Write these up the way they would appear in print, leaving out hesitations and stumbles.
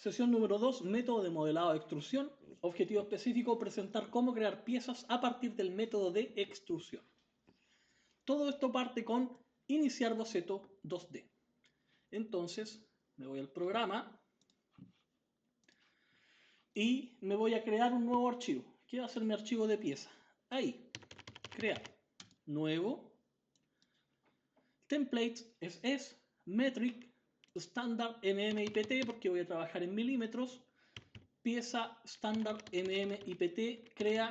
Sesión número 2, método de modelado de extrusión. Objetivo específico, presentar cómo crear piezas a partir del método de extrusión. Todo esto parte con iniciar boceto 2D. Entonces, me voy al programa y me voy a crear un nuevo archivo. ¿Qué va a ser mi archivo de pieza? Ahí, crear, nuevo, templates es metric, standard MMIPT, porque voy a trabajar en milímetros, pieza estándar MMIPT, crea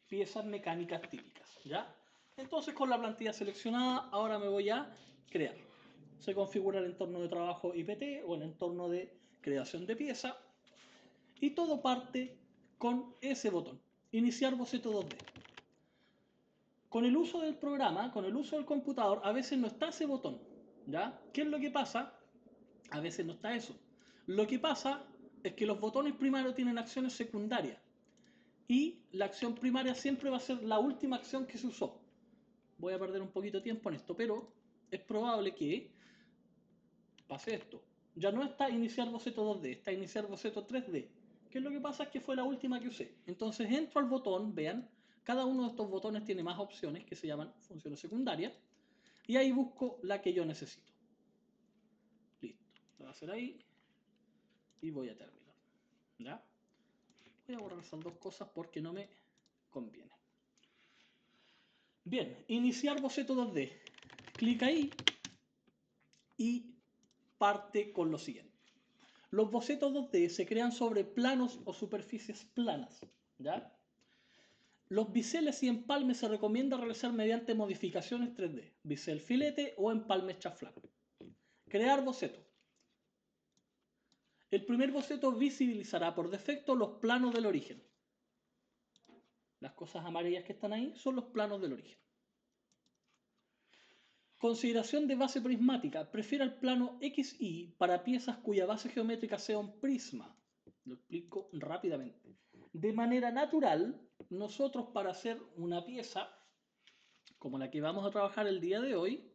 piezas mecánicas típicas, ¿ya? Entonces con la plantilla seleccionada, ahora me voy a crear. Se configura el entorno de trabajo IPT o el entorno de creación de pieza. Y todo parte con ese botón, iniciar boceto 2D. Con el uso del programa, con el uso del computador, a veces no está ese botón, ¿ya? ¿Qué es lo que pasa? A veces no está eso. Lo que pasa es que los botones primarios tienen acciones secundarias y la acción primaria siempre va a ser la última acción que se usó. Voy a perder un poquito de tiempo en esto, pero es probable que pase esto. Ya no está iniciar boceto 2D, está iniciar boceto 3D. ¿Qué es lo que pasa? Es que fue la última que usé. Entonces entro al botón, vean, cada uno de estos botones tiene más opciones que se llaman funciones secundarias y ahí busco la que yo necesito. Listo, lo voy a hacer ahí y voy a terminar. ¿Ya? Voy a borrar esas dos cosas porque no me conviene. Bien, iniciar boceto 2D. Clic ahí y parte con lo siguiente. Los bocetos 2D se crean sobre planos o superficies planas, ¿ya? Los biseles y empalmes se recomienda realizar mediante modificaciones 3D, bisel filete o empalme chaflán. Crear boceto. El primer boceto visibilizará por defecto los planos del origen. Las cosas amarillas que están ahí son los planos del origen. Consideración de base prismática. Prefiere el plano XY para piezas cuya base geométrica sea un prisma. Lo explico rápidamente. De manera natural, nosotros para hacer una pieza como la que vamos a trabajar el día de hoy,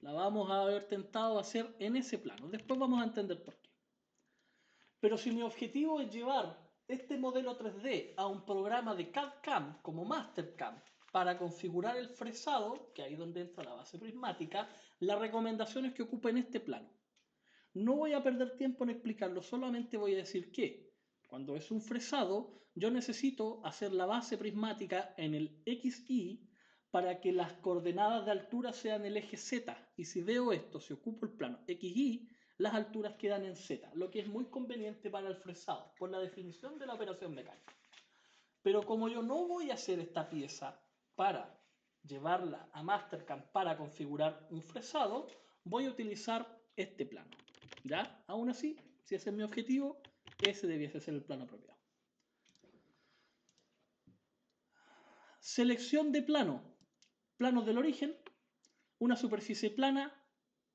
la vamos a haber tentado hacer en ese plano. Después vamos a entender por qué. Pero si mi objetivo es llevar este modelo 3D a un programa de CAD-CAM como MasterCAM para configurar el fresado, que ahí es donde entra la base prismática, la recomendación es que ocupen este plano. No voy a perder tiempo en explicarlo, solamente voy a decir que cuando es un fresado, yo necesito hacer la base prismática en el XY para que las coordenadas de altura sean el eje Z. Y si veo esto, si ocupo el plano XY, las alturas quedan en Z, lo que es muy conveniente para el fresado, por la definición de la operación mecánica. Pero como yo no voy a hacer esta pieza para llevarla a MasterCAM para configurar un fresado, voy a utilizar este plano. ¿Ya? Aún así, si ese es mi objetivo, ese debiese ser el plano apropiado. Selección de plano. Planos del origen, una superficie plana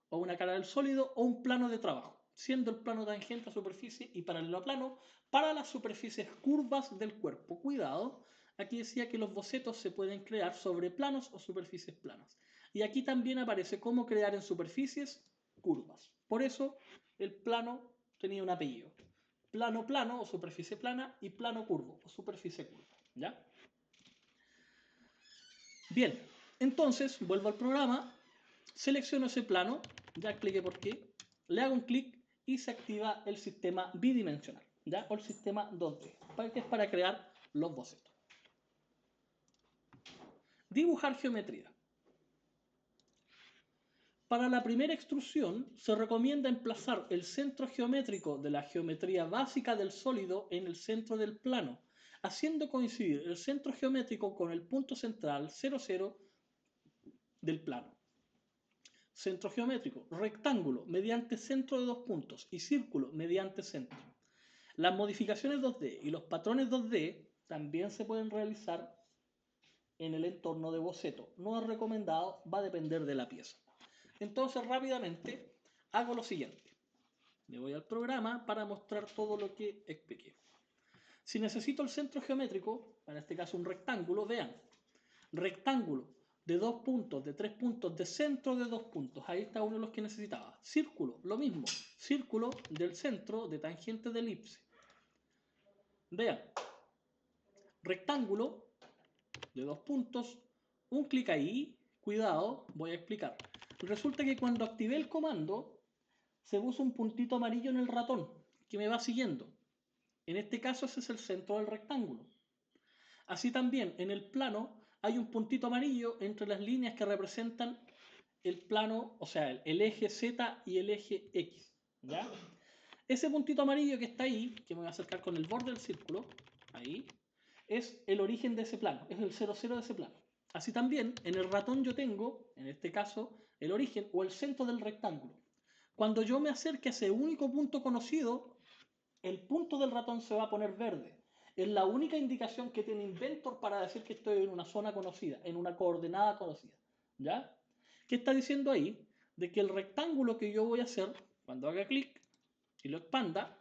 o una cara del sólido o un plano de trabajo, siendo el plano tangente a superficie y paralelo a plano para las superficies curvas del cuerpo. Cuidado, aquí decía que los bocetos se pueden crear sobre planos o superficies planas. Y aquí también aparece cómo crear en superficies curvas. Por eso el plano tenía un apellido. Plano plano o superficie plana y plano curvo o superficie curva. ¿Ya? Bien, entonces vuelvo al programa, selecciono ese plano, ya expliqué por qué, le hago un clic y se activa el sistema bidimensional, ¿ya? O el sistema 2D, que es para crear los bocetos. Dibujar geometría. Para la primera extrusión se recomienda emplazar el centro geométrico de la geometría básica del sólido en el centro del plano, haciendo coincidir el centro geométrico con el punto central 00 del plano. Centro geométrico, rectángulo mediante centro de dos puntos y círculo mediante centro. Las modificaciones 2D y los patrones 2D también se pueden realizar en el entorno de boceto. No es recomendado, va a depender de la pieza. Entonces rápidamente hago lo siguiente. Me voy al programa para mostrar todo lo que expliqué. Si necesito el centro geométrico, en este caso un rectángulo, vean, rectángulo de 2 puntos, de 3 puntos, de centro de 2 puntos. Ahí está uno de los que necesitaba. Círculo, lo mismo. Círculo del centro de tangente de elipse. Vean. Rectángulo de 2 puntos. Un clic ahí. Cuidado, voy a explicar. Resulta que cuando activé el comando, se puso un puntito amarillo en el ratón que me va siguiendo. En este caso ese es el centro del rectángulo. Así también en el plano hay un puntito amarillo entre las líneas que representan el plano, o sea, el eje Z y el eje X. ¿Ya? Ese puntito amarillo que está ahí, que me voy a acercar con el borde del círculo, ahí, es el origen de ese plano, es el 0,0 de ese plano. Así también en el ratón yo tengo, en este caso, el origen o el centro del rectángulo. Cuando yo me acerque a ese único punto conocido, el punto del ratón se va a poner verde. Es la única indicación que tiene Inventor para decir que estoy en una zona conocida, en una coordenada conocida. ¿Ya? ¿Qué está diciendo ahí? De que el rectángulo que yo voy a hacer, cuando haga clic y lo expanda,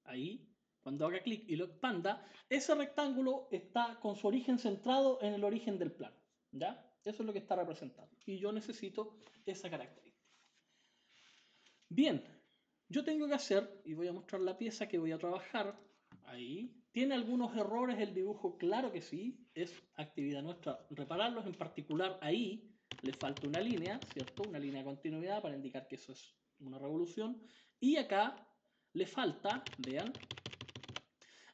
ahí, cuando haga clic y lo expanda, ese rectángulo está con su origen centrado en el origen del plano. ¿Ya? Eso es lo que está representando. Y yo necesito esa característica. Bien, yo tengo que hacer, y voy a mostrar la pieza que voy a trabajar, ahí. ¿Tiene algunos errores el dibujo? Claro que sí, es actividad nuestra repararlos, en particular ahí le falta una línea, ¿cierto? Una línea de continuidad para indicar que eso es una revolución. Y acá le falta, vean,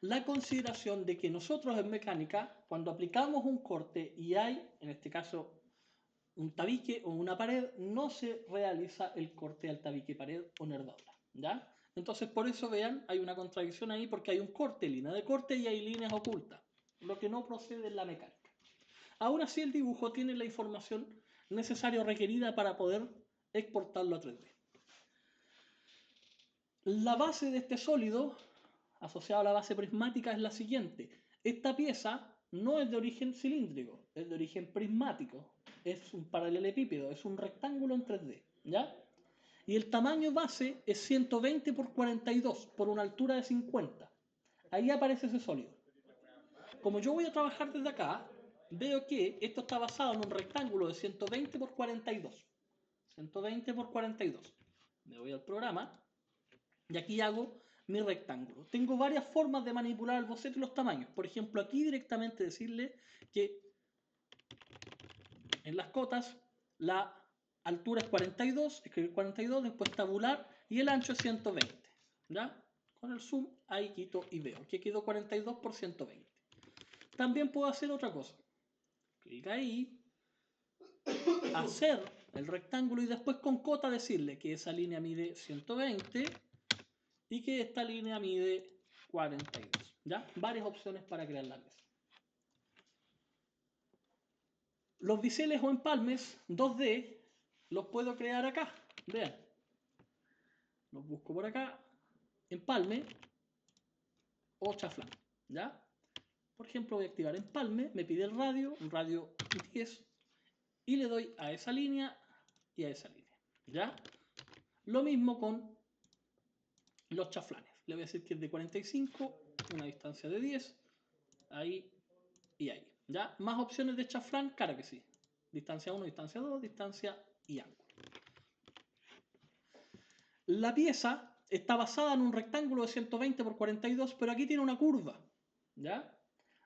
la consideración de que nosotros en mecánica, cuando aplicamos un corte y hay, en este caso, un tabique o una pared, no se realiza el corte al tabique, pared o nervadura, ¿ya? Entonces, por eso, vean, hay una contradicción ahí porque hay un corte, línea de corte y hay líneas ocultas, lo que no procede en la mecánica. Aún así, el dibujo tiene la información necesaria o requerida para poder exportarlo a 3D. La base de este sólido, asociado a la base prismática, es la siguiente. Esta pieza no es de origen cilíndrico, es de origen prismático. Es un paralelepípedo, es un rectángulo en 3D, ¿ya? Y el tamaño base es 120 por 42, por una altura de 50. Ahí aparece ese sólido. Como yo voy a trabajar desde acá, veo que esto está basado en un rectángulo de 120 por 42. 120 por 42. Me voy al programa y aquí hago mi rectángulo. Tengo varias formas de manipular el boceto y los tamaños. Por ejemplo, aquí directamente decirle que en las cotas la altura es 42, escribir 42, después tabular y el ancho es 120. ¿Ya? Con el zoom ahí quito y veo que quedó 42 por 120. También puedo hacer otra cosa. Clic ahí, hacer el rectángulo y después con cota decirle que esa línea mide 120 y que esta línea mide 42. ¿Ya? Varias opciones para crear la pieza. Los biseles o empalmes 2D los puedo crear acá. Vean. Los busco por acá. Empalme o chaflán. ¿Ya? Por ejemplo, voy a activar empalme. Me pide el radio, un radio 10. Y le doy a esa línea y a esa línea. ¿Ya? Lo mismo con los chaflanes. Le voy a decir que es de 45, una distancia de 10. Ahí y ahí. ¿Ya? Más opciones de chaflán, claro que sí. Distancia 1, distancia 2, distancia y ángulo. La pieza está basada en un rectángulo de 120 por 42, pero aquí tiene una curva. ¿Ya?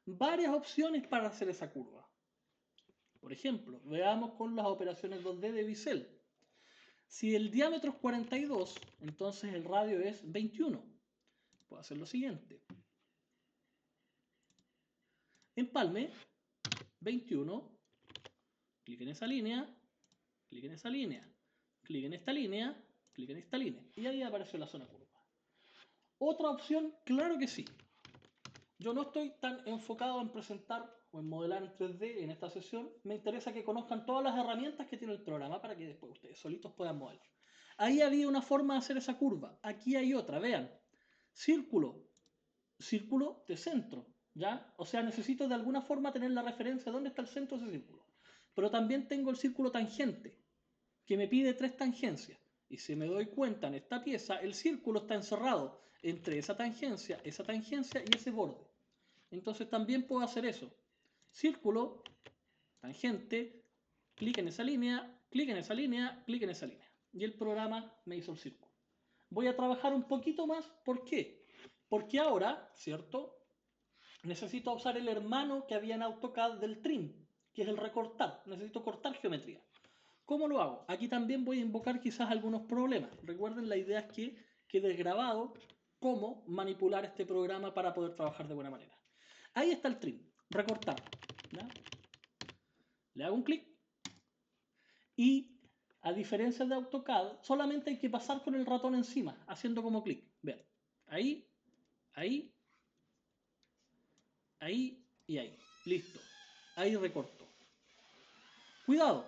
Varias opciones para hacer esa curva. Por ejemplo, veamos con las operaciones 2D de bisel. Si el diámetro es 42, entonces el radio es 21. Puedo hacer lo siguiente. Empalme, 21, clic en esa línea, clic en esa línea, clic en esta línea, clic en esta línea. Y ahí apareció la zona curva. Otra opción, claro que sí. Yo no estoy tan enfocado en presentar o en modelar en 3D en esta sesión. Me interesa que conozcan todas las herramientas que tiene el programa para que después ustedes solitos puedan modelar. Ahí había una forma de hacer esa curva. Aquí hay otra, vean. Círculo. Círculo de centro. ¿Ya? O sea, necesito de alguna forma tener la referencia de dónde está el centro de ese círculo. Pero también tengo el círculo tangente, que me pide 3 tangencias. Y si me doy cuenta en esta pieza, el círculo está encerrado entre esa tangencia y ese borde. Entonces también puedo hacer eso. Círculo tangente, clic en esa línea, clic en esa línea, clic en esa línea. Y el programa me hizo el círculo. Voy a trabajar un poquito más. ¿Por qué? Porque ahora, ¿cierto? Necesito usar el hermano que había en AutoCAD del trim, que es el recortar. Necesito cortar geometría. ¿Cómo lo hago? Aquí también voy a invocar quizás algunos problemas. Recuerden, la idea es que quede grabado cómo manipular este programa para poder trabajar de buena manera. Ahí está el trim, recortar. ¿Ya? Le hago un clic y a diferencia de AutoCAD, solamente hay que pasar con el ratón encima, haciendo como clic. Vean, ahí, ahí, ahí y ahí. Listo. Ahí recorto. Cuidado.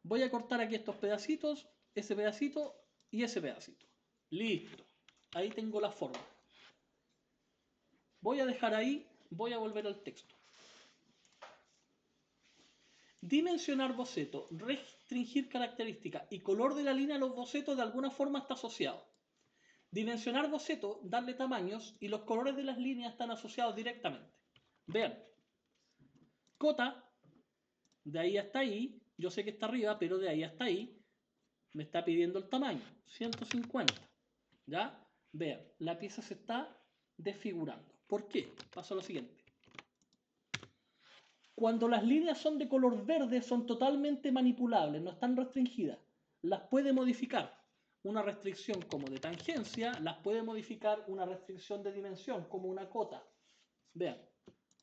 Voy a cortar aquí estos pedacitos, ese pedacito y ese pedacito. Listo. Ahí tengo la forma. Voy a dejar ahí, voy a volver al texto. Dimensionar boceto, restringir características y color de la línea de los bocetos de alguna forma está asociado. Dimensionar boceto, darle tamaños y los colores de las líneas están asociados directamente. Vean, cota, de ahí hasta ahí, yo sé que está arriba, pero de ahí hasta ahí me está pidiendo el tamaño, 150. ¿Ya? Vean, la pieza se está desfigurando. ¿Por qué? Paso a lo siguiente. Cuando las líneas son de color verde, son totalmente manipulables, no están restringidas. Las puede modificar. Una restricción como de tangencia, las puede modificar una restricción de dimensión, como una cota. Vean,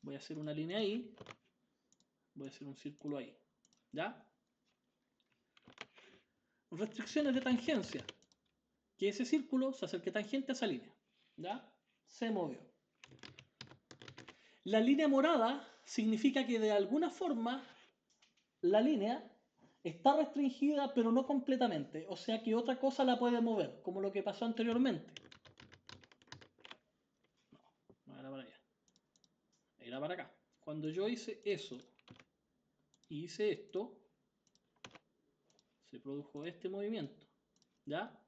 voy a hacer una línea ahí, voy a hacer un círculo ahí. ¿Ya? Restricciones de tangencia. Que ese círculo se acerque tangente a esa línea. ¿Ya? Se movió. La línea morada significa que de alguna forma la línea está restringida pero no completamente, o sea que otra cosa la puede mover, como lo que pasó anteriormente. No era para allá, era para acá. Cuando yo hice eso y hice esto, se produjo este movimiento, ¿ya?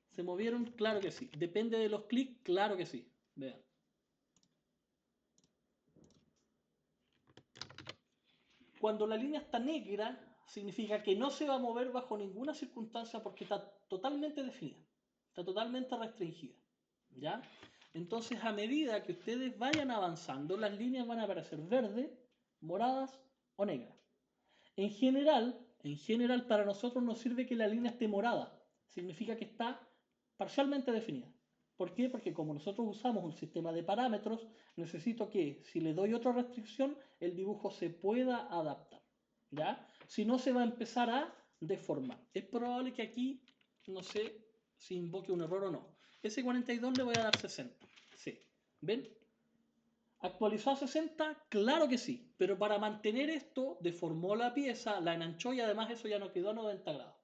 ¿Se movieron? Claro que sí. Depende de los clics, claro que sí. Vean. Cuando la línea está negra, significa que no se va a mover bajo ninguna circunstancia porque está totalmente definida, está totalmente restringida, ¿ya? Entonces, a medida que ustedes vayan avanzando, las líneas van a aparecer verdes, moradas o negras. En general, para nosotros nos sirve que la línea esté morada, significa que está parcialmente definida. ¿Por qué? Porque como nosotros usamos un sistema de parámetros, necesito que si le doy otra restricción, el dibujo se pueda adaptar. ¿Ya? Si no, se va a empezar a deformar. Es probable que aquí, no sé si invoque un error o no. Ese 42 le voy a dar 60. Sí. ¿Ven? ¿Actualizó a 60? Claro que sí. Pero para mantener esto, deformó la pieza, la enanchó y además eso ya no quedó a 90 grados.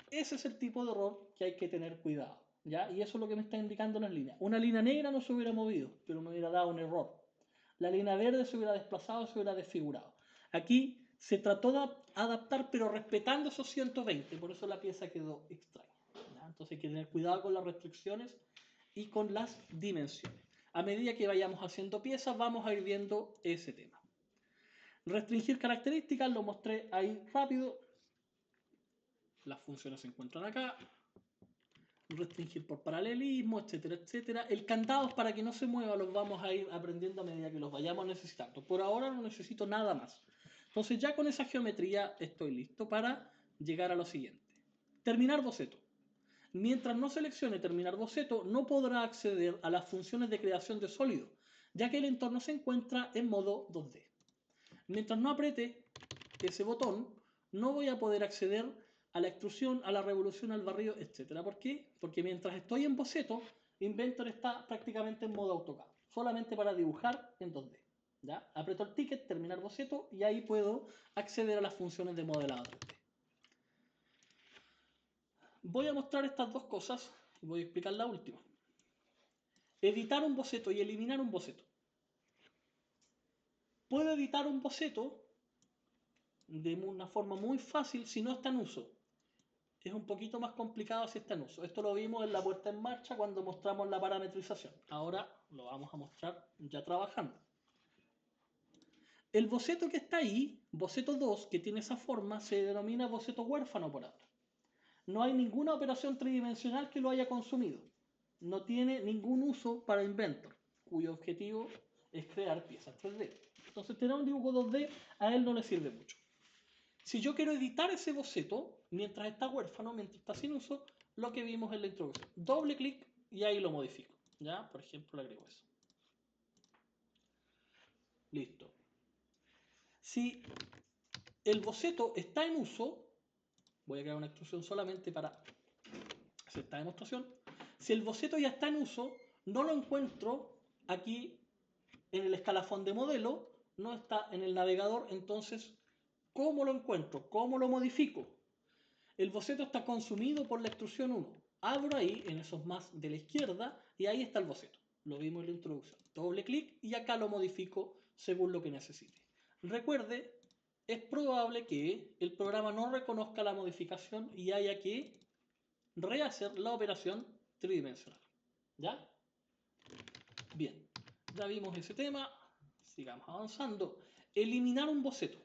Ese es el tipo de error que hay que tener cuidado. ¿Ya? Y eso es lo que me está indicando las líneas. Una línea negra no se hubiera movido, pero me hubiera dado un error. La línea verde se hubiera desplazado, se hubiera desfigurado. Aquí se trató de adaptar, pero respetando esos 120, por eso la pieza quedó extraña. ¿Ya? Entonces hay que tener cuidado con las restricciones y con las dimensiones. A medida que vayamos haciendo piezas, vamos a ir viendo ese tema. Restringir características, lo mostré ahí rápido. Las funciones se encuentran acá. Restringir por paralelismo, etcétera, etcétera. El candado es para que no se mueva, los vamos a ir aprendiendo a medida que los vayamos necesitando. Por ahora no necesito nada más. Entonces ya con esa geometría estoy listo para llegar a lo siguiente. Terminar boceto. Mientras no seleccione terminar boceto, no podrá acceder a las funciones de creación de sólido, ya que el entorno se encuentra en modo 2D. Mientras no apriete ese botón, no voy a poder acceder a la extrusión, a la revolución, al barrido, etc. ¿Por qué? Porque mientras estoy en boceto, Inventor está prácticamente en modo AutoCAD, solamente para dibujar en 2D. ¿Ya? Aprieto el ticket, terminar boceto, y ahí puedo acceder a las funciones de modelado 3D. Voy a mostrar estas dos cosas y voy a explicar la última. Editar un boceto y eliminar un boceto. Puedo editar un boceto de una forma muy fácil si no está en uso. Es un poquito más complicado si está en uso. Esto lo vimos en la puesta en marcha cuando mostramos la parametrización. Ahora lo vamos a mostrar ya trabajando. El boceto que está ahí, boceto 2, que tiene esa forma, se denomina boceto huérfano por ahora. No hay ninguna operación tridimensional que lo haya consumido. No tiene ningún uso para Inventor, cuyo objetivo es crear piezas 3D. Entonces tener un dibujo 2D a él no le sirve mucho. Si yo quiero editar ese boceto, mientras está huérfano, mientras está sin uso, lo que vimos en la introducción. Doble clic y ahí lo modifico. ¿Ya? Por ejemplo, le agrego eso. Listo. Si el boceto está en uso, voy a crear una extrusión solamente para hacer esta demostración. Si el boceto ya está en uso, no lo encuentro aquí en el escalafón de modelo, no está en el navegador, entonces, ¿cómo lo encuentro? ¿Cómo lo modifico? El boceto está consumido por la extrusión 1. Abro ahí, en esos más de la izquierda, y ahí está el boceto. Lo vimos en la introducción. Doble clic y acá lo modifico según lo que necesite. Recuerde, es probable que el programa no reconozca la modificación y haya que rehacer la operación tridimensional. ¿Ya? Bien, ya vimos ese tema. Sigamos avanzando. Eliminar un boceto.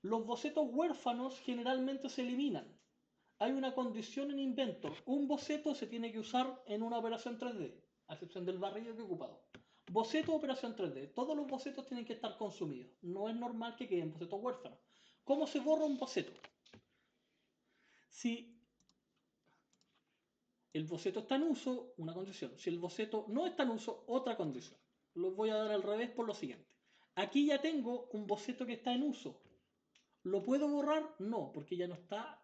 Los bocetos huérfanos generalmente se eliminan. Hay una condición en Inventor. Un boceto se tiene que usar en una operación 3D, a excepción del barrido que he ocupado. Boceto, operación 3D. Todos los bocetos tienen que estar consumidos. No es normal que queden bocetos huérfanos. ¿Cómo se borra un boceto? Si el boceto está en uso, una condición. Si el boceto no está en uso, otra condición. Los voy a dar al revés por lo siguiente. Aquí ya tengo un boceto que está en uso. ¿Lo puedo borrar? No, porque ya no está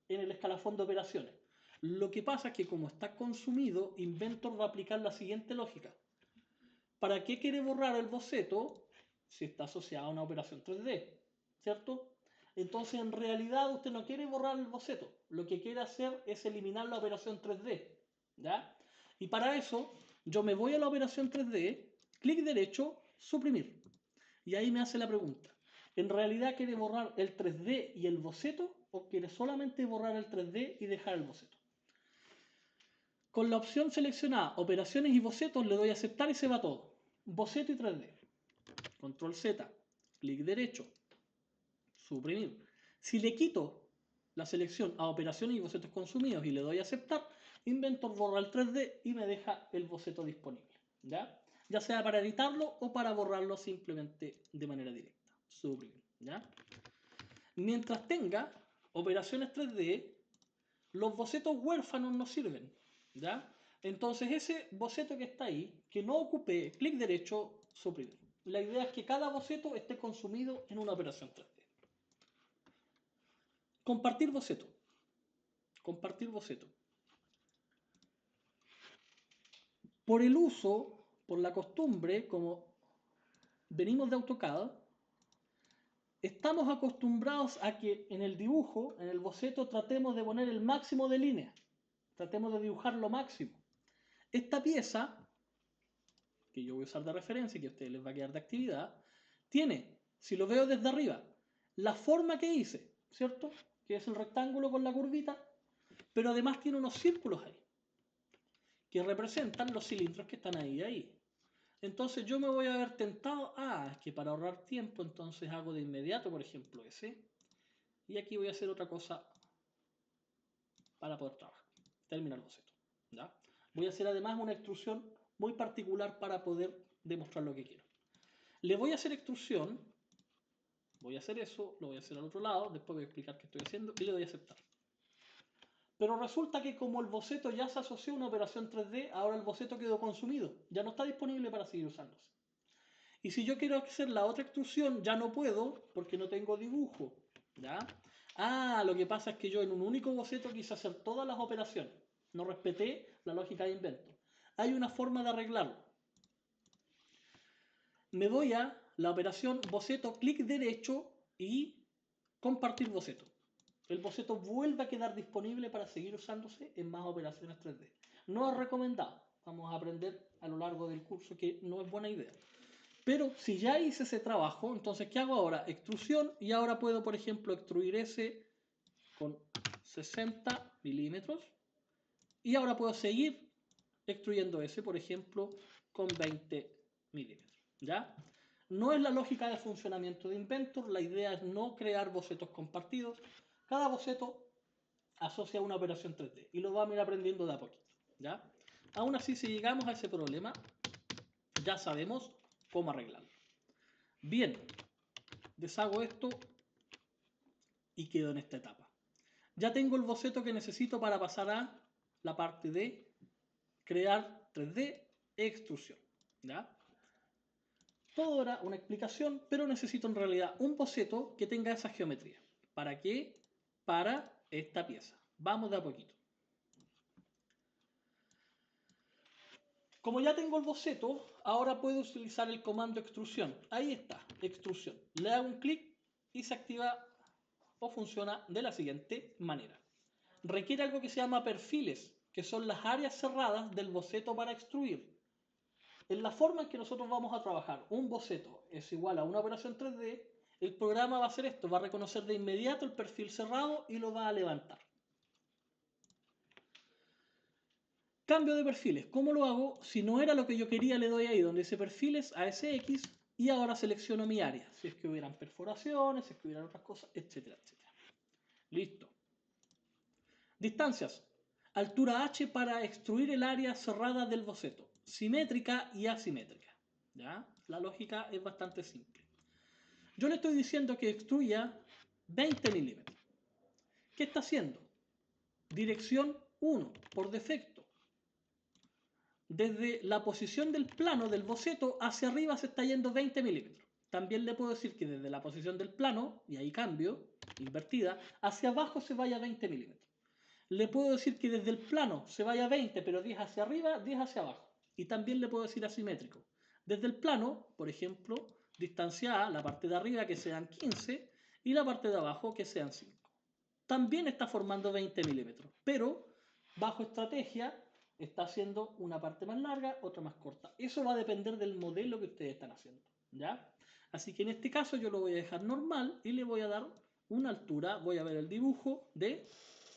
en el escalafón de operaciones. Lo que pasa es que como está consumido, Inventor va a aplicar la siguiente lógica. ¿Para qué quiere borrar el boceto si está asociado a una operación 3D? ¿Cierto? Entonces, en realidad, usted no quiere borrar el boceto. Lo que quiere hacer es eliminar la operación 3D. ¿Ya? Y para eso, yo me voy a la operación 3D, clic derecho, suprimir. Y ahí me hace la pregunta. ¿En realidad quiere borrar el 3D y el boceto o quiere solamente borrar el 3D y dejar el boceto? Con la opción seleccionada operaciones y bocetos le doy a aceptar y se va todo. Boceto y 3D. Control Z. Clic derecho. Suprimir. Si le quito la selección a operaciones y bocetos consumidos y le doy a aceptar, Inventor borra el 3D y me deja el boceto disponible. ¿Ya? Ya sea para editarlo o para borrarlo simplemente de manera directa. Suprimir. ¿Ya? Mientras tenga operaciones 3D, los bocetos huérfanos no sirven. ¿Ya? Entonces ese boceto que está ahí, que no ocupé, clic derecho, suprimir. La idea es que cada boceto esté consumido en una operación 3D. Compartir boceto. Compartir boceto. Por el uso, por la costumbre, como venimos de AutoCAD, estamos acostumbrados a que en el dibujo, en el boceto, tratemos de poner el máximo de líneas. Tratemos de dibujar lo máximo. Esta pieza, que yo voy a usar de referencia y que a ustedes les va a quedar de actividad, tiene, si lo veo desde arriba, la forma que hice, ¿cierto? Que es el rectángulo con la curvita, pero además tiene unos círculos ahí, que representan los cilindros que están ahí. Entonces yo me voy a ver tentado, es que para ahorrar tiempo, entonces hago de inmediato, por ejemplo, ese, y aquí voy a hacer otra cosa para poder trabajar, terminar el boceto. ¿Ya? Voy a hacer además una extrusión muy particular para poder demostrar lo que quiero. Le voy a hacer extrusión, voy a hacer eso, lo voy a hacer al otro lado, después voy a explicar qué estoy haciendo y le doy a aceptar. Pero resulta que como el boceto ya se asoció a una operación 3D, ahora el boceto quedó consumido, ya no está disponible para seguir usándose. Y si yo quiero hacer la otra extrusión, ya no puedo porque no tengo dibujo. ¿Ya? Lo que pasa es que yo en un único boceto quise hacer todas las operaciones. No respeté la lógica de Inventor. Hay una forma de arreglarlo. Me voy a la operación boceto, clic derecho y compartir boceto. El boceto vuelve a quedar disponible para seguir usándose en más operaciones 3D. No es recomendado. Vamos a aprender a lo largo del curso que no es buena idea. Pero si ya hice ese trabajo, entonces ¿qué hago ahora? Extrusión y ahora puedo, por ejemplo, extruir ese con 60 milímetros y ahora puedo seguir extruyendo ese, por ejemplo, con 20 milímetros. ¿Ya? No es la lógica de funcionamiento de Inventor, la idea es no crear bocetos compartidos. Cada boceto asocia una operación 3D y lo vamos a ir aprendiendo de a poquito, ¿ya? Aún así, si llegamos a ese problema, ya sabemos cómo arreglarlo. Bien, deshago esto y quedo en esta etapa. Ya tengo el boceto que necesito para pasar a la parte de crear 3D e extrusión, ¿ya? Todo era una explicación, pero necesito en realidad un boceto que tenga esa geometría. ¿Para qué? Para esta pieza. Vamos de a poquito. Como ya tengo el boceto, ahora puedo utilizar el comando extrusión. Ahí está, extrusión. Le hago un clic y se activa o funciona de la siguiente manera. Requiere algo que se llama perfiles, que son las áreas cerradas del boceto para extruir. En la forma en que nosotros vamos a trabajar un boceto es igual a una operación 3D, el programa va a hacer esto, va a reconocer de inmediato el perfil cerrado y lo va a levantar. Cambio de perfiles. ¿Cómo lo hago? Si no era lo que yo quería, le doy ahí donde dice perfiles a SX y ahora selecciono mi área. Si es que hubieran perforaciones, si es que hubieran otras cosas, etcétera, etcétera. Listo. Distancias. Altura H para extruir el área cerrada del boceto. Simétrica y asimétrica. ¿Ya? La lógica es bastante simple. Yo le estoy diciendo que extruya 20 milímetros. ¿Qué está haciendo? Dirección 1, por defecto. Desde la posición del plano del boceto hacia arriba se está yendo 20 milímetros. También le puedo decir que desde la posición del plano, y ahí cambio, invertida, hacia abajo se vaya 20 milímetros. Le puedo decir que desde el plano se vaya 20, pero 10 hacia arriba, 10 hacia abajo. Y también le puedo decir asimétrico. Desde el plano, por ejemplo, distancia A, la parte de arriba que sean 15 y la parte de abajo que sean 5. También está formando 20 milímetros, pero bajo estrategia está haciendo una parte más larga, otra más corta. Eso va a depender del modelo que ustedes están haciendo, ¿ya? Así que en este caso yo lo voy a dejar normal y le voy a dar una altura, voy a ver el dibujo de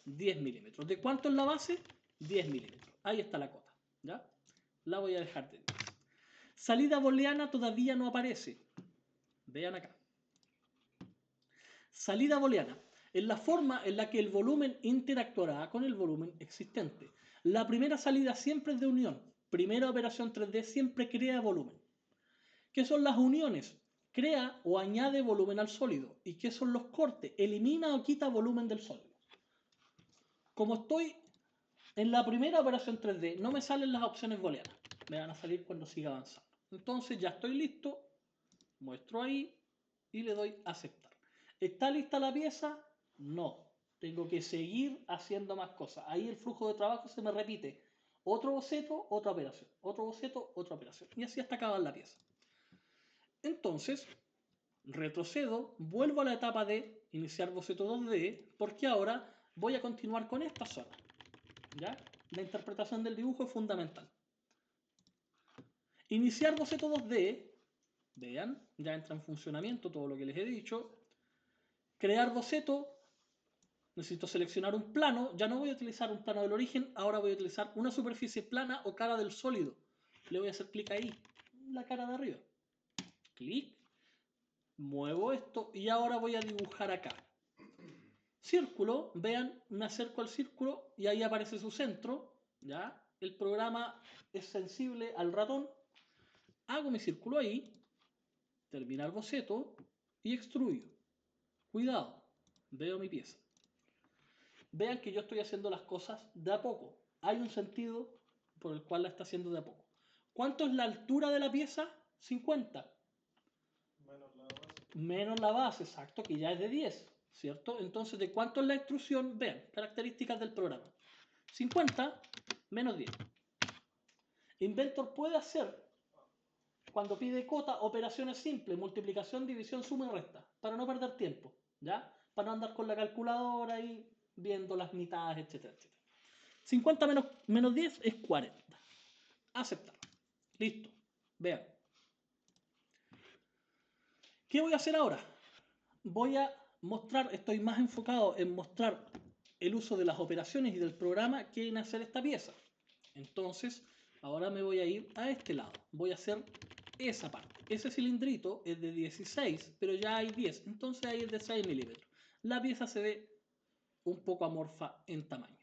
10 milímetros. ¿De cuánto es la base? 10 milímetros. Ahí está la cota, ¿ya? La voy a dejar de 10. Salida booleana todavía no aparece. Vean acá. Salida booleana es la forma en la que el volumen interactuará con el volumen existente. La primera salida siempre es de unión. Primera operación 3D siempre crea volumen. ¿Qué son las uniones? Crea o añade volumen al sólido. ¿Y qué son los cortes? Elimina o quita volumen del sólido. Como estoy en la primera operación 3D, no me salen las opciones booleanas. Me van a salir cuando siga avanzando. Entonces ya estoy listo. Muestro ahí y le doy a aceptar. ¿Está lista la pieza? No. Tengo que seguir haciendo más cosas. Ahí el flujo de trabajo se me repite. Otro boceto, otra operación. Otro boceto, otra operación. Y así hasta acabar la pieza. Entonces, retrocedo, vuelvo a la etapa de iniciar boceto 2D, porque ahora voy a continuar con esta zona. ¿Ya? La interpretación del dibujo es fundamental. Iniciar boceto 2D, vean, ya entra en funcionamiento todo lo que les he dicho. Crear boceto, necesito seleccionar un plano, ya no voy a utilizar un plano del origen, ahora voy a utilizar una superficie plana o cara del sólido. Le voy a hacer clic ahí, la cara de arriba. Clic, muevo esto y ahora voy a dibujar acá. Círculo, vean, me acerco al círculo y ahí aparece su centro, ¿ya? El programa es sensible al ratón. Hago mi círculo ahí, terminar boceto y extruyo. Cuidado, veo mi pieza. Vean que yo estoy haciendo las cosas de a poco. Hay un sentido por el cual la está haciendo de a poco. ¿Cuánto es la altura de la pieza? 50. Menos la base. Menos la base, exacto, que ya es de 10, ¿cierto? Entonces, ¿de cuánto es la extrusión? Vean, características del programa. 50 menos 10. Inventor puede hacer, cuando pide cota, operaciones simples, multiplicación, división, suma y resta, para no perder tiempo, ¿ya? Para no andar con la calculadora ahí viendo las mitades, etcétera, etcétera. 50 menos 10 es 40. Aceptar. Listo. Vean. ¿Qué voy a hacer ahora? Voy a mostrar, estoy más enfocado en mostrar el uso de las operaciones y del programa que en hacer esta pieza. Entonces, ahora me voy a ir a este lado. Voy a hacer esa parte. ese cilindrito es de 16, pero ya hay 10, entonces ahí es de 6 milímetros. La pieza se ve un poco amorfa en tamaño.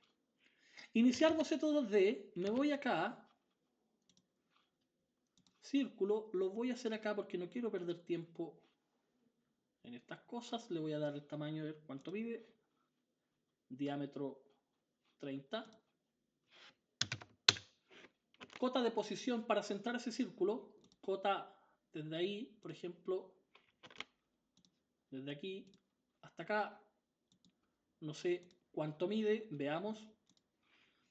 Iniciar boceto 2D, me voy acá, círculo, lo voy a hacer acá porque no quiero perder tiempo en estas cosas. Le voy a dar el tamaño, a ver cuánto mide, diámetro 30. Cota de posición para centrar ese círculo, cota desde ahí, por ejemplo, desde aquí hasta acá, no sé cuánto mide, veamos.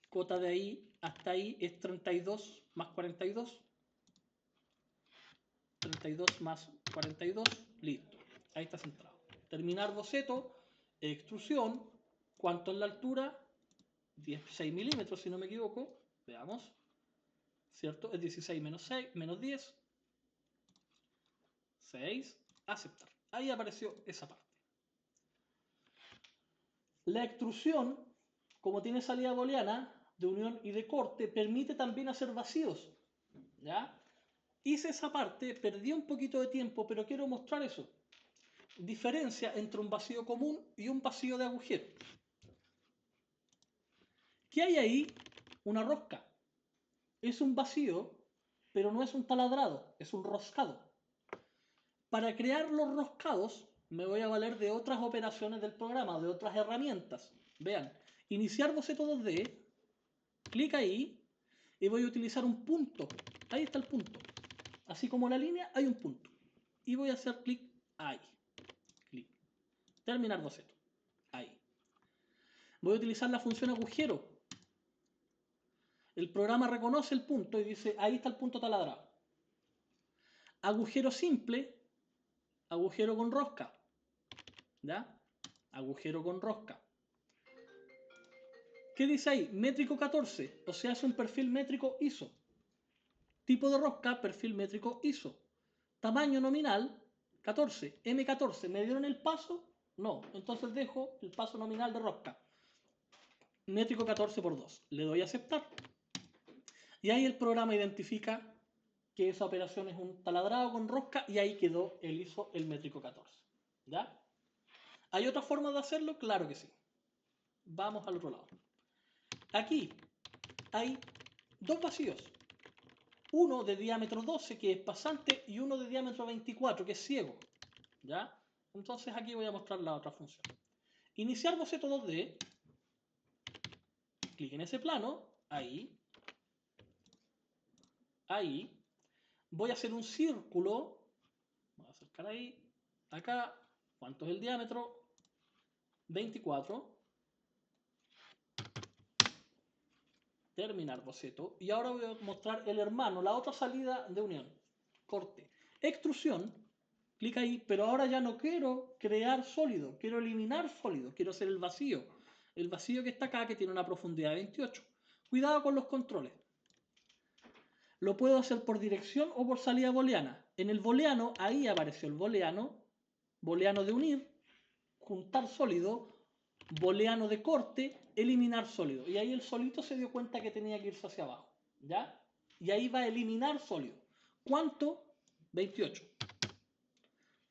Cota de ahí hasta ahí es 32 más 42. 32 más 42, listo. Ahí está centrado. Terminar boceto, extrusión, ¿cuánto es la altura? 16 milímetros, si no me equivoco. Veamos. ¿Cierto? Es 16 menos 6, menos 10. 6. Aceptar. Ahí apareció esa parte. La extrusión, como tiene salida booleana de unión y de corte, permite también hacer vacíos. ¿Ya? Hice esa parte, perdí un poquito de tiempo, pero quiero mostrar eso. Diferencia entre un vacío común y un vacío de agujero. ¿Qué hay ahí? Una rosca. Es un vacío, pero no es un taladrado, es un roscado. Para crear los roscados me voy a valer de otras operaciones del programa, de otras herramientas. Vean, iniciar boceto 2D, clic ahí y voy a utilizar un punto. Ahí está el punto. Así como la línea, hay un punto. Y voy a hacer clic ahí. Clic. Terminar boceto. Ahí. Voy a utilizar la función agujero. El programa reconoce el punto y dice, ahí está el punto taladrado. Agujero simple, agujero con rosca. ¿Ya? Agujero con rosca. ¿Qué dice ahí? Métrico 14, o sea, es un perfil métrico ISO. Tipo de rosca, perfil métrico ISO. Tamaño nominal, 14. M14, ¿me dieron el paso? No, entonces dejo el paso nominal de rosca. Métrico 14 por 2. Le doy a aceptar. Y ahí el programa identifica que esa operación es un taladrado con rosca y ahí quedó el ISO, el métrico 14. ¿Ya? ¿Hay otra forma de hacerlo? Claro que sí. Vamos al otro lado. Aquí hay dos vacíos. Uno de diámetro 12 que es pasante y uno de diámetro 24 que es ciego. ¿Ya? Entonces aquí voy a mostrar la otra función. Iniciar boceto 2D. Clic en ese plano. Ahí. Ahí. Voy a hacer un círculo. Voy a acercar ahí. Acá. ¿Cuánto es el diámetro? 24. Terminar boceto. Y ahora voy a mostrar el hermano, la otra salida de unión. Corte. Extrusión. Clic ahí, pero ahora ya no quiero crear sólido, quiero eliminar sólido, quiero hacer el vacío. El vacío que está acá, que tiene una profundidad de 28. Cuidado con los controles. Lo puedo hacer por dirección o por salida booleana. En el booleano, ahí apareció el booleano de unir, juntar sólido, booleano de corte, eliminar sólido. Y ahí el solito se dio cuenta que tenía que irse hacia abajo. ¿Ya? Y ahí va a eliminar sólido. ¿Cuánto? 28.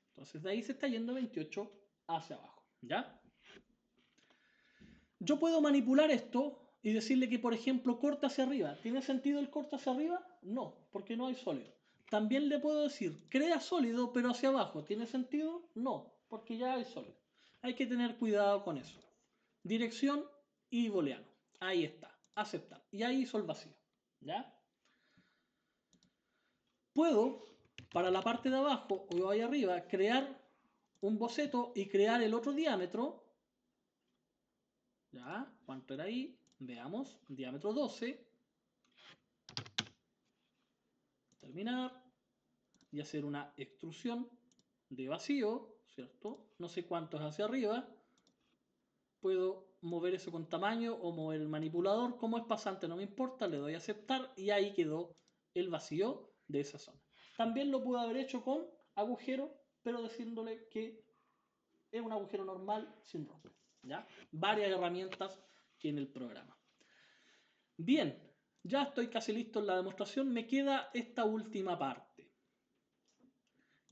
Entonces de ahí se está yendo 28 hacia abajo. ¿Ya? Yo puedo manipular esto y decirle que, por ejemplo, corta hacia arriba. ¿Tiene sentido el corte hacia arriba? No, porque no hay sólido. También le puedo decir, crea sólido, pero hacia abajo. ¿Tiene sentido? No, porque ya hay sólido. Hay que tener cuidado con eso. Dirección y booleano. Ahí está. Aceptar. Y ahí hizo el vacío. ¿Ya? Puedo, para la parte de abajo o ahí arriba, crear un boceto y crear el otro diámetro. ¿Ya? ¿Cuánto era ahí? Veamos. Diámetro 12. Terminar. Y hacer una extrusión de vacío, ¿cierto? No sé cuánto es hacia arriba. Puedo mover eso con tamaño o mover el manipulador. Como es pasante no me importa, le doy a aceptar y ahí quedó el vacío de esa zona. También lo puedo haber hecho con agujero, pero diciéndole que es un agujero normal sin rosca. ¿Ya? Varias herramientas tiene el programa. Bien, ya estoy casi listo en la demostración. Me queda esta última parte.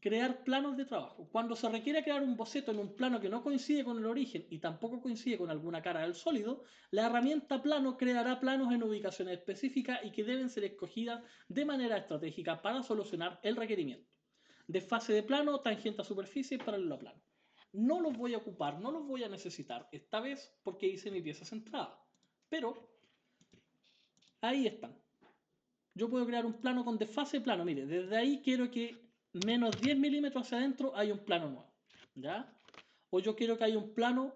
crear planos de trabajo. Cuando se requiere crear un boceto en un plano que no coincide con el origen y tampoco coincide con alguna cara del sólido, la herramienta plano creará planos en ubicaciones específicas y que deben ser escogidas de manera estratégica para solucionar el requerimiento. Desfase de plano, tangente a superficie y paralelo a plano. No los voy a ocupar, no los voy a necesitar esta vez porque hice mi pieza centrada. Pero ahí están. Yo puedo crear un plano con desfase de plano. Mire, desde ahí quiero que menos 10 milímetros hacia adentro hay un plano nuevo. ¿Ya? O yo quiero que haya un plano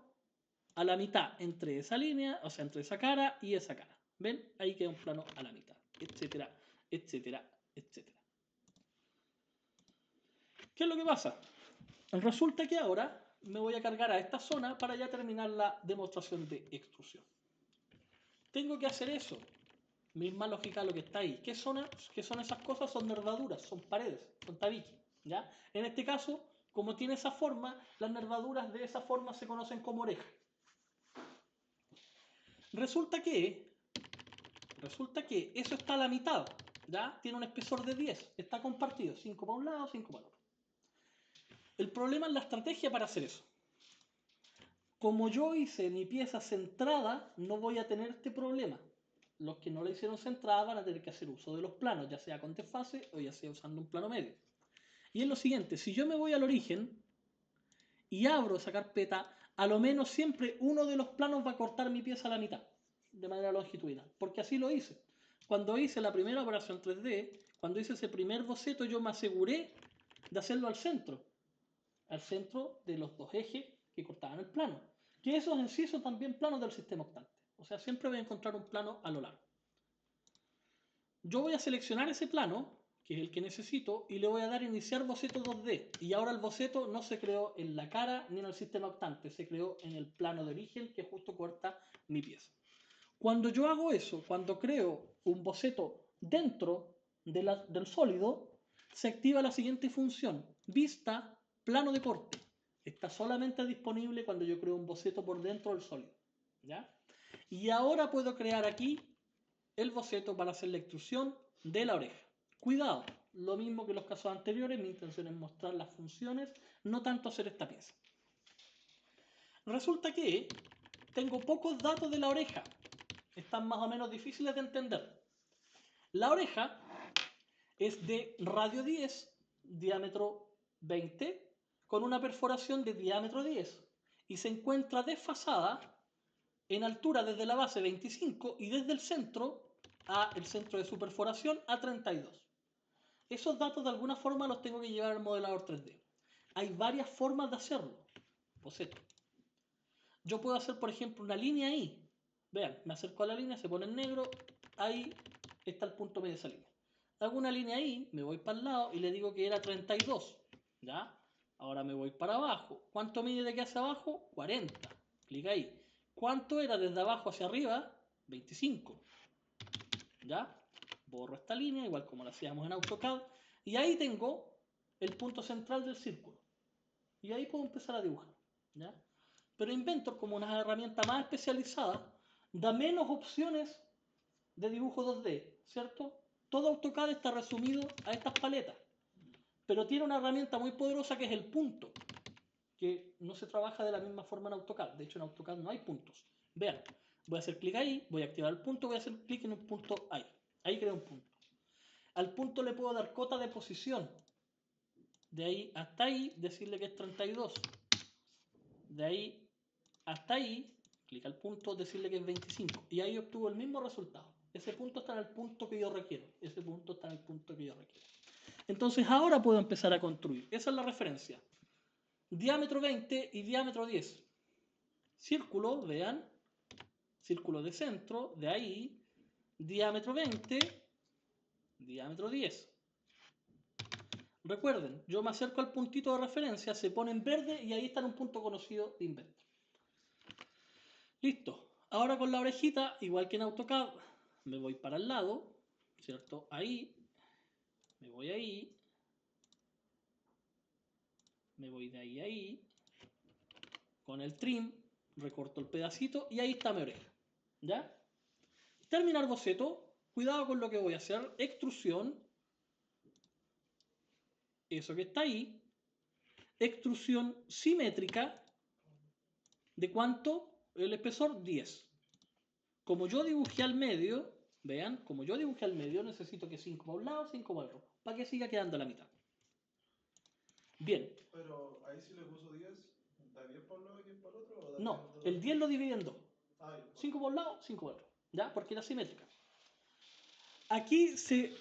a la mitad entre esa línea, o sea, entre esa cara y esa cara. ¿Ven? Ahí queda un plano a la mitad, etcétera, etcétera, etcétera. ¿Qué es lo que pasa? Resulta que ahora me voy a cargar a esta zona para ya terminar la demostración de extrusión. Tengo que hacer eso. Misma lógica lo que está ahí. ¿Qué son esas cosas? Son nervaduras, son paredes, son tabiques. ¿Ya? En este caso, como tiene esa forma, las nervaduras de esa forma se conocen como oreja. Resulta que eso está a la mitad. ¿Ya? Tiene un espesor de 10. Está compartido. 5 para un lado, 5 para el otro. El problema es la estrategia para hacer eso. Como yo hice mi pieza centrada, no voy a tener este problema. Los que no la hicieron centrada van a tener que hacer uso de los planos, ya sea con desfase o ya sea usando un plano medio. Y es lo siguiente, si yo me voy al origen y abro esa carpeta, a lo menos siempre uno de los planos va a cortar mi pieza a la mitad, de manera longitudinal, porque así lo hice. Cuando hice la primera operación 3D, cuando hice ese primer boceto, yo me aseguré de hacerlo al centro de los dos ejes que cortaban el plano. Que esos en sí son también planos del sistema octante. O sea, siempre voy a encontrar un plano a lo largo. Yo voy a seleccionar ese plano, que es el que necesito, y le voy a dar iniciar boceto 2D. Y ahora el boceto no se creó en la cara ni en el sistema octante, se creó en el plano de origen que justo corta mi pieza. Cuando yo hago eso, cuando creo un boceto dentro del sólido, se activa la siguiente función, vista, plano de corte. Está solamente disponible cuando yo creo un boceto por dentro del sólido. ¿Ya? Y ahora puedo crear aquí el boceto para hacer la extrusión de la oreja. Cuidado, lo mismo que los casos anteriores, mi intención es mostrar las funciones, no tanto hacer esta pieza. Resulta que tengo pocos datos de la oreja, están más o menos difíciles de entender. La oreja es de radio 10, diámetro 20, con una perforación de diámetro 10 y se encuentra desfasada en altura desde la base 25 y desde el centro el centro de su perforación a 32. Esos datos de alguna forma los tengo que llevar al modelador 3D. Hay varias formas de hacerlo. Boceto. Yo puedo hacer, por ejemplo, una línea ahí. Vean, me acerco a la línea, se pone en negro, ahí está el punto medio de esa línea. Hago una línea ahí, me voy para el lado y le digo que era 32. ¿Ya? Ahora me voy para abajo. ¿Cuánto mide de aquí hacia abajo? 40. Clic ahí. ¿Cuánto era desde abajo hacia arriba? 25. ¿Ya? Borro esta línea, igual como lo hacíamos en AutoCAD. Y ahí tengo el punto central del círculo. Y ahí puedo empezar a dibujar. ¿Ya? Pero Inventor, como una herramienta más especializada, da menos opciones de dibujo 2D, ¿cierto? Todo AutoCAD está resumido a estas paletas. Pero tiene una herramienta muy poderosa que es el punto, que no se trabaja de la misma forma en AutoCAD. De hecho, en AutoCAD no hay puntos. Vean, voy a hacer clic ahí, voy a activar el punto, voy a hacer clic en un punto ahí. Ahí creo un punto. Al punto le puedo dar cota de posición. De ahí hasta ahí, decirle que es 32. De ahí hasta ahí, clic al punto, decirle que es 25. Y ahí obtuvo el mismo resultado. Ese punto está en el punto que yo requiero. Ese punto está en el punto que yo requiero. Entonces ahora puedo empezar a construir. Esa es la referencia. Diámetro 20 y diámetro 10. Círculo, vean. Círculo de centro, de ahí. Diámetro 20, diámetro 10. Recuerden, yo me acerco al puntito de referencia, se pone en verde y ahí está en un punto conocido de Inventor. Listo. Ahora con la orejita, igual que en AutoCAD, me voy para el lado, ¿cierto? Ahí, me voy ahí, me voy de ahí a ahí, con el trim, recorto el pedacito y ahí está mi oreja. ¿Ya? Terminar boceto, cuidado con lo que voy a hacer, extrusión. eso que está ahí, extrusión simétrica, ¿de cuánto? El espesor 10. Como yo dibujé al medio, vean, como yo dibujé al medio, necesito que 5 para un lado, 5 para el otro, para que siga quedando la mitad. Bien. Pero ahí si le puso 10, ¿da 10 para un lado y 10 para el otro? ¿O da No, 10 el 10 lo divide en 2. Ay, 5 por un lado, 5 por el otro. ¿Ya? Porque era simétrica. Aquí se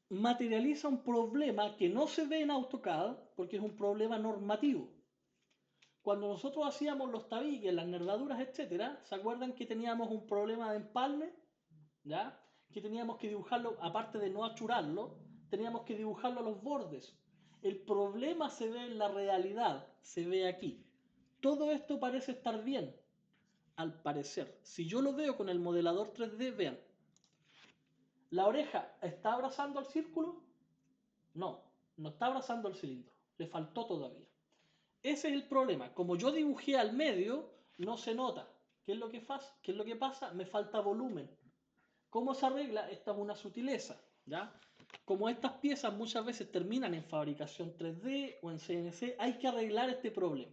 materializa un problema que no se ve en AutoCAD porque es un problema normativo. Cuando nosotros hacíamos los tabiques, las nervaduras, etcétera, ¿se acuerdan que teníamos un problema de empalme? ¿Ya? Que teníamos que dibujarlo, aparte de no achurarlo, teníamos que dibujarlo a los bordes. El problema se ve en la realidad, se ve aquí. Todo esto parece estar bien, al parecer. Si yo lo veo con el modelador 3D, vean, ¿la oreja está abrazando al círculo? No, no está abrazando el cilindro, le faltó todavía. Ese es el problema. Como yo dibujé al medio, no se nota. ¿Qué es lo que pasa? ¿Qué es lo que pasa? Me falta volumen. ¿Cómo se arregla? Esta es una sutileza, ¿ya? Como estas piezas muchas veces terminan en fabricación 3D o en CNC, hay que arreglar este problema.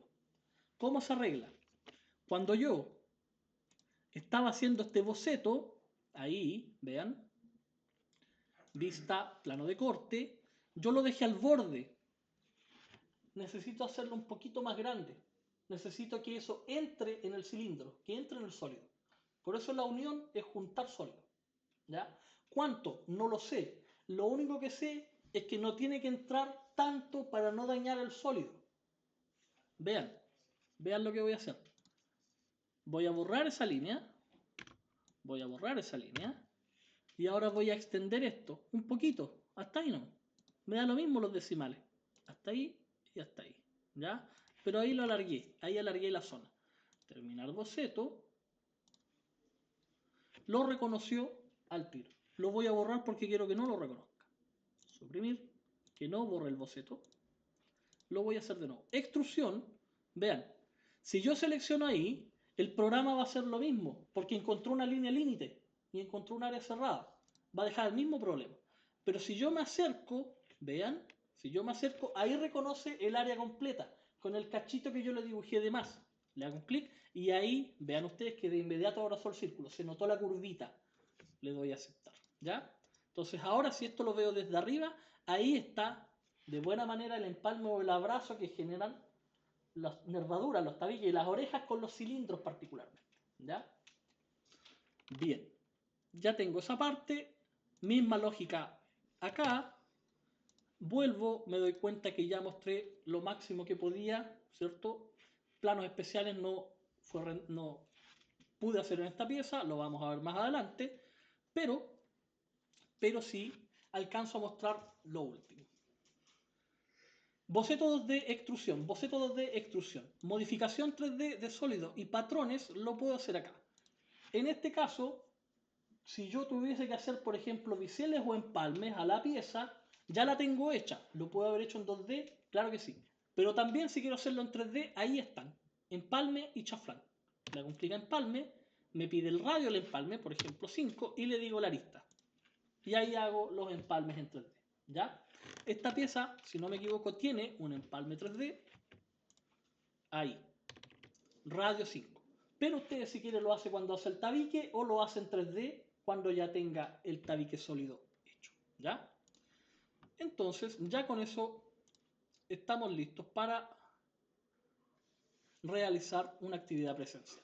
¿Cómo se arregla? Cuando yo estaba haciendo este boceto, ahí, vean, vista, plano de corte, yo lo dejé al borde. Necesito hacerlo un poquito más grande. Necesito que eso entre en el cilindro, que entre en el sólido. Por eso la unión es juntar sólido. ¿Ya? ¿Cuánto? No lo sé. Lo único que sé es que no tiene que entrar tanto para no dañar el sólido. Vean, vean lo que voy a hacer. Voy a borrar esa línea. Voy a borrar esa línea. Y ahora voy a extender esto un poquito. Hasta ahí no. Me da lo mismo los decimales. Hasta ahí y hasta ahí. ¿Ya? Pero ahí lo alargué. Ahí alargué la zona. Terminar boceto. Lo reconoció al tiro. Lo voy a borrar porque quiero que no lo reconozca. Suprimir. Que no borre el boceto. Lo voy a hacer de nuevo. Extrusión. Vean. Si yo selecciono ahí, el programa va a hacer lo mismo. Porque encontró una línea límite. Y encontró un área cerrada. Va a dejar el mismo problema. Pero si yo me acerco, vean, si yo me acerco, ahí reconoce el área completa, con el cachito que yo le dibujé de más. Le hago un clic y ahí, vean ustedes que de inmediato abrazó el círculo, se notó la curvita. Le doy a aceptar, ¿ya? Entonces ahora si esto lo veo desde arriba, ahí está de buena manera el empalme o el abrazo que generan las nervaduras, los tabiques y las orejas con los cilindros particularmente, ¿ya? Bien, ya tengo esa parte. Misma lógica acá, vuelvo, me doy cuenta que ya mostré lo máximo que podía, ¿cierto? Planos especiales no pude hacer en esta pieza, lo vamos a ver más adelante, pero sí alcanzo a mostrar lo último. Boceto 2D extrusión, boceto 2D extrusión, modificación 3D de sólidos y patrones lo puedo hacer acá. En este caso, si yo tuviese que hacer, por ejemplo, biseles o empalmes a la pieza, ya la tengo hecha. ¿Lo puedo haber hecho en 2D? Claro que sí. Pero también si quiero hacerlo en 3D, ahí están. Empalme y chaflán. Le hago un clic a empalme, me pide el radio del empalme, por ejemplo 5, y le digo la arista. Y ahí hago los empalmes en 3D. ¿Ya? Esta pieza, si no me equivoco, tiene un empalme 3D. Ahí. Radio 5. Pero ustedes si quieren lo hace cuando hace el tabique o lo hace en 3D cuando ya tenga el tabique sólido hecho, ¿ya? Entonces, ya con eso estamos listos para realizar una actividad presencial.